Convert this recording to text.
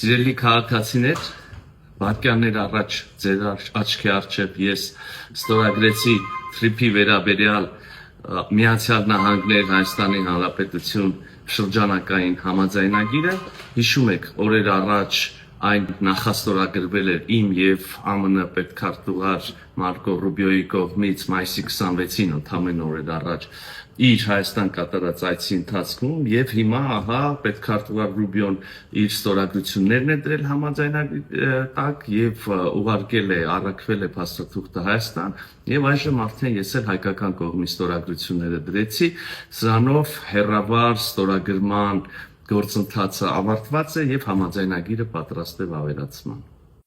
Սիրելի քաղաքացիներ, վայրկյաններ առաջ ձեր աչքի առջև ես ստորագրեցի թրիփի վերաբերյալ Միացյալ Նահանգներ Հայաստանի Հանրապետություն շրջանակային համաձայնագիրը, հիշում եք, օրեր առաջ այն նախաստորագրվել էր իմ եւ ԱՄՆ պետքարտուղար Մարկո Ռուբիոյի կողմից մայիսի 26-ին, ընդամենը օրեր առաջ իր Հայաստան կատարած այցի ընթացքում եւ հիմա ահա պետքարտուղար Ռուբիոն իր ստորագրություններն է դրել համաձայնագրի տակ եւ ուղարկել է, առաքվել է փաստաթուղթը Հայաստան եւ այժմ արդեն ես էլ հայկական կողմի ստորագրությունները դրեցի, սրանով հերավար ստորագրման գործընթացը ավարտված է եւ համաձայնագիրը պատրաստ է վավերացման։